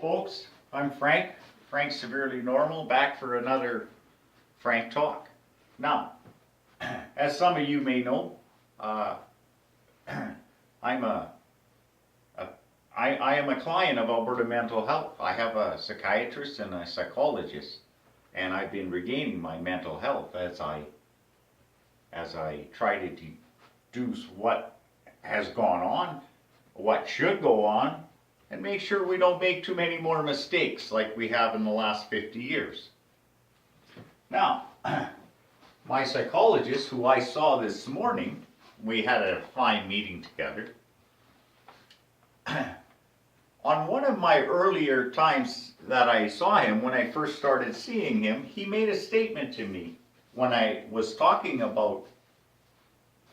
folks, I'm Frank Severely Normal, back for another Frank Talk. Now, as some of you may know, I am a client of Alberta Mental Health. I have a psychiatrist and a psychologist, and I've been regaining my mental health as I try to deduce what has gone on, what should go on, and make sure we don't make too many more mistakes like we have in the last 50 years. Now, my psychologist, who I saw this morning, we had a fine meeting together. On one of my earlier times that I saw him, when I first started seeing him, he made a statement to me when I was talking about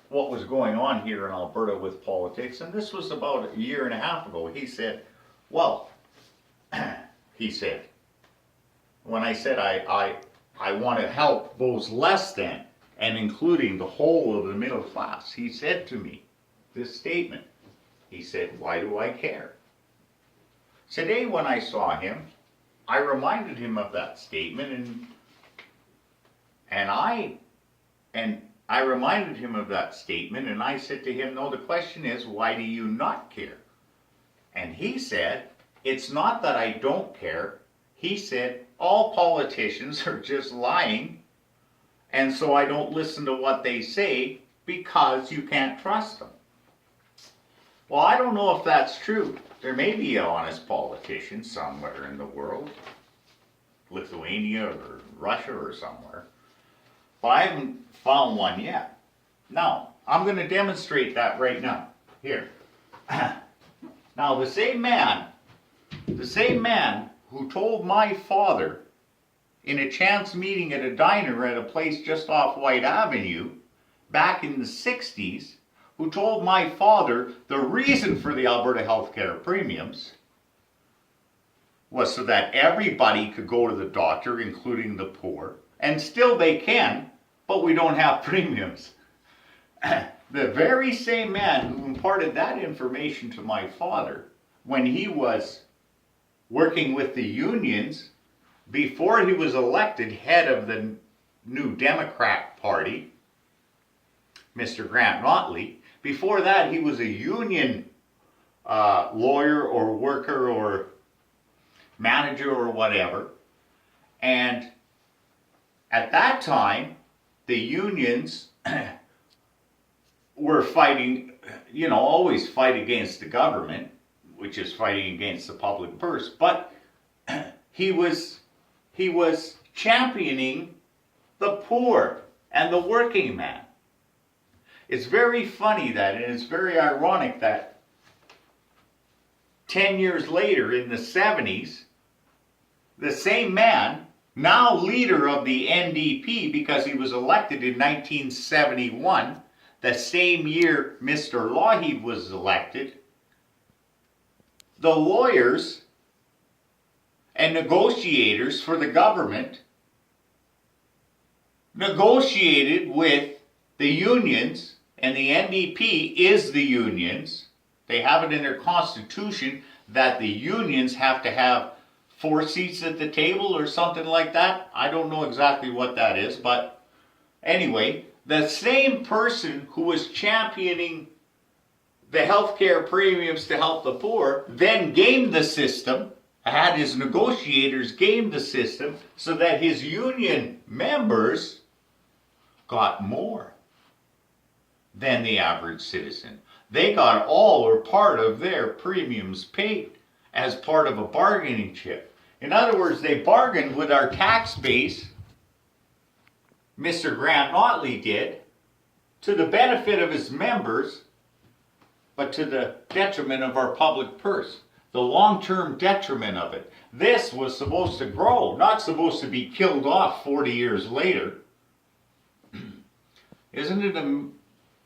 what was going on here in Alberta with politics, and this was about a year and a half ago. He said, well, he said, when I said I want to help those less than, and including the whole of the middle class, he said to me this statement. He said, why do I care? Today when I saw him, I reminded him of that statement, and I reminded him of that statement, and I said to him, no, the question is, why do you not care? And he said, it's not that I don't care. He said, all politicians are just lying, and so I don't listen to what they say because you can't trust them. Well, I don't know if that's true. There may be an honest politician somewhere in the world, Lithuania or Russia or somewhere, but I haven't found one yet. Now, I'm going to demonstrate that right now. Here. Now, the same man who told my father in a chance meeting at a diner at a place just off White Avenue back in the 60s, who told my father the reason for the Alberta healthcare premiums was so that everybody could go to the doctor, including the poor, and still they can, but we don't have premiums. The very same man who imparted that information to my father when he was working with the unions before he was elected head of the new Democrat Party, Mr. Grant Notley. Before that, he was a union lawyer or worker or manager or whatever. And at that time, the unions were fighting, always fight against the government, which is fighting against the public purse. But he was championing the poor and the working man. It's very funny that, and it's very ironic that 10 years later in the 70s, the same man, now leader of the NDP because he was elected in 1971, the same year Mr. Lougheed was elected, the lawyers and negotiators for the government negotiated with the unions, and the NDP is the unions. They have it in their constitution that the unions have to have 4 seats at the table or something like that. I don't know exactly what that is, but anyway, the same person who was championing the healthcare premiums to help the poor then gamed the system, had his negotiators game the system so that his union members got more than the average citizen. They got all or part of their premiums paid as part of a bargaining chip. In other words, they bargained with our tax base, Mr. Grant Notley did, to the benefit of his members, but to the detriment of our public purse. The long-term detriment of it. This was supposed to grow, not supposed to be killed off 40 years later. Isn't it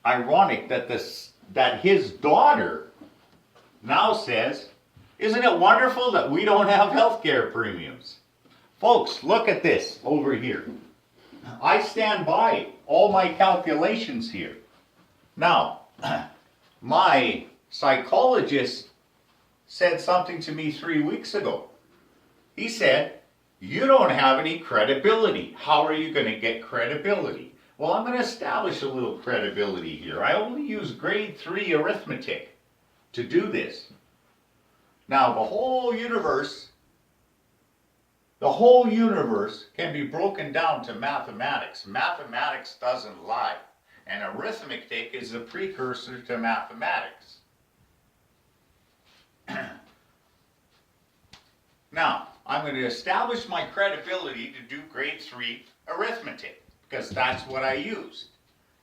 ironic that his daughter now says, isn't it wonderful that we don't have health care premiums? Folks, look at this over here. I stand by all my calculations here. Now, my psychologist said something to me 3 weeks ago. He said, you don't have any credibility. How are you going to get credibility? Well, I'm going to establish a little credibility here. I only use grade 3 arithmetic to do this. Now, the whole universe can be broken down to mathematics. Mathematics doesn't lie. And arithmetic is a precursor to mathematics. Now, I'm going to establish my credibility to do grade 3 arithmetic, because that's what I used.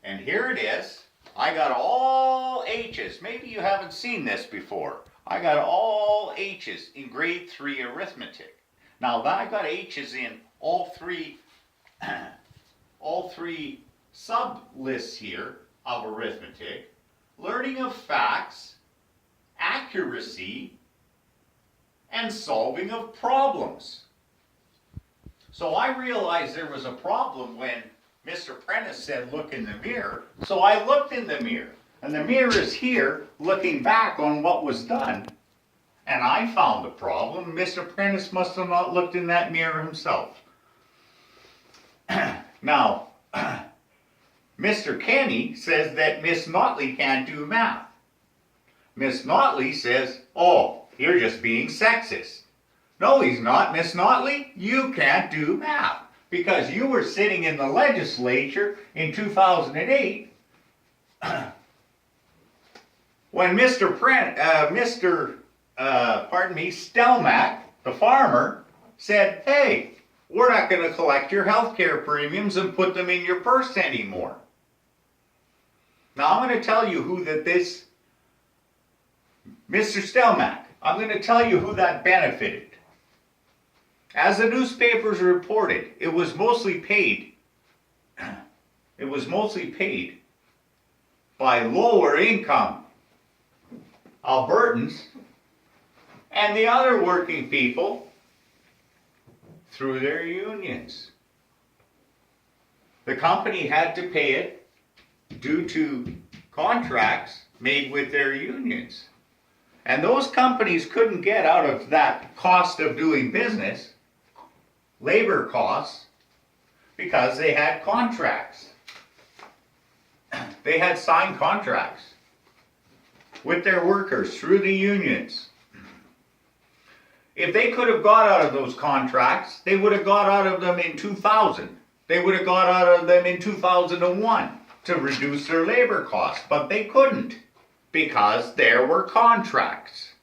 And here it is. I got all H's. Maybe you haven't seen this before. I got all H's in grade 3 arithmetic. Now, I got H's in all three sub-lists here of arithmetic: learning of facts, accuracy, and solving of problems. So I realized there was a problem when Mr. Prentice said, look in the mirror. So I looked in the mirror, and the mirror is here looking back on what was done. And I found the problem. Mr. Prentice must have not looked in that mirror himself. Now, Mr. Kenny says that Miss Notley can't do math. Miss Notley says, oh, you're just being sexist. No, he's not, Miss Notley. You can't do math because you were sitting in the legislature in 2008 when Mr. Stelmach, the farmer, said, hey, we're not going to collect your health care premiums and put them in your purse anymore. Now, I'm going to tell you who Mr. Stelmach, I'm going to tell you who that benefited. As the newspapers reported, it was mostly paid by lower income Albertans and the other working people through their unions. The company had to pay it due to contracts made with their unions. And those companies couldn't get out of that cost of doing business, labor costs, because they had contracts. They had signed contracts with their workers through the unions. If they could have got out of those contracts, they would have got out of them in 2000. They would have got out of them in 2001 to reduce their labor costs, but they couldn't because there were contracts.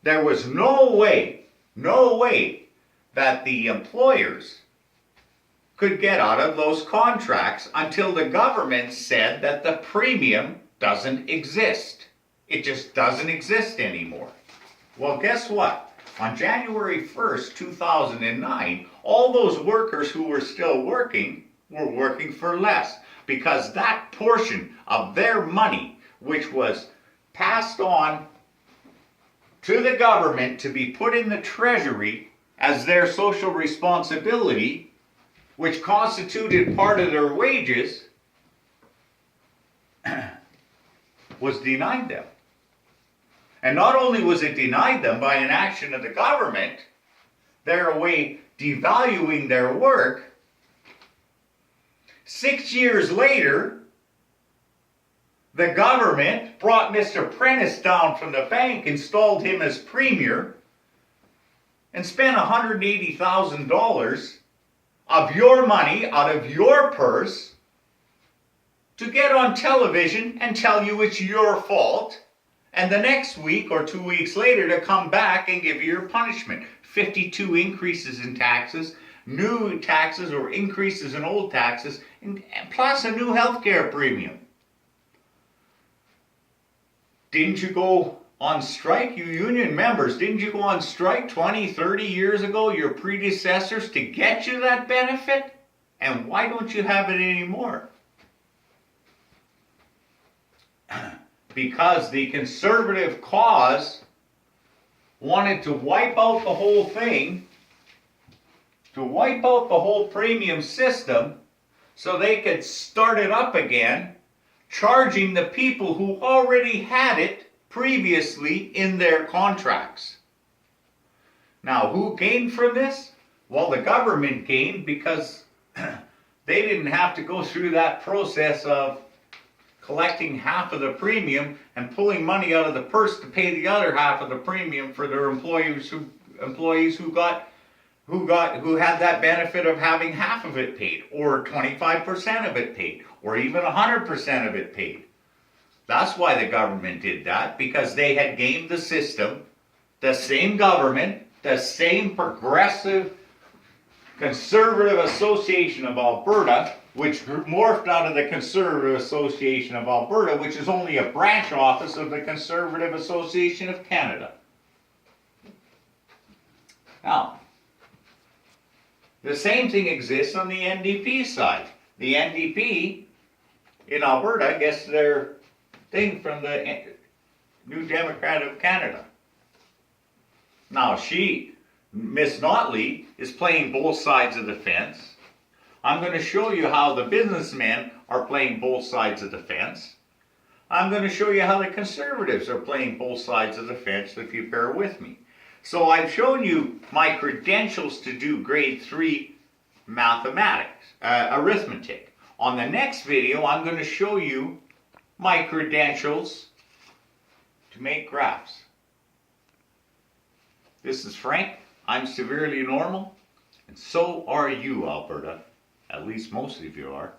There was no way that the employers could get out of those contracts until the government said that the premium doesn't exist. It just doesn't exist anymore. Well, guess what? On January 1st, 2009, all those workers who were still working were working for less because that portion of their money, which was passed on to the government to be put in the treasury as their social responsibility, which constituted part of their wages, was denied them. And not only was it denied them by an action of the government, thereby devaluing their work, 6 years later, the government brought Mr. Prentice down from the bank, installed him as premier, and spent $180,000 of your money out of your purse to get on television and tell you it's your fault, and the next week or 2 weeks later to come back and give you your punishment. 52 increases in taxes, new taxes or increases in old taxes, and plus a new health care premium. Didn't you go on strike, you union members? Didn't you go on strike 20, 30 years ago, your predecessors, to get you that benefit? And why don't you have it anymore? Because the conservative cause wanted to wipe out the whole thing, to wipe out the whole premium system so they could start it up again, charging the people who already had it previously in their contracts. Now, who gained from this? Well, the government gained because they didn't have to go through that process of collecting half of the premium and pulling money out of the purse to pay the other half of the premium for their employees who had that benefit of having half of it paid, or 25% of it paid, or even 100% of it paid. That's why the government did that, because they had gamed the system. The same government, the same progressive Conservative Association of Alberta, which morphed out of the Conservative Association of Alberta, which is only a branch office of the Conservative Association of Canada. Now, the same thing exists on the NDP side. The NDP in Alberta gets their thing from the New Democrat of Canada. Now Miss Notley, is playing both sides of the fence. I'm going to show you how the businessmen are playing both sides of the fence. I'm going to show you how the Conservatives are playing both sides of the fence, if you bear with me. So I've shown you my credentials to do grade 3 mathematics, arithmetic. On the next video, I'm going to show you my credentials to make graphs. This is Frank. I'm severely normal, and so are you, Alberta. At least most of you are.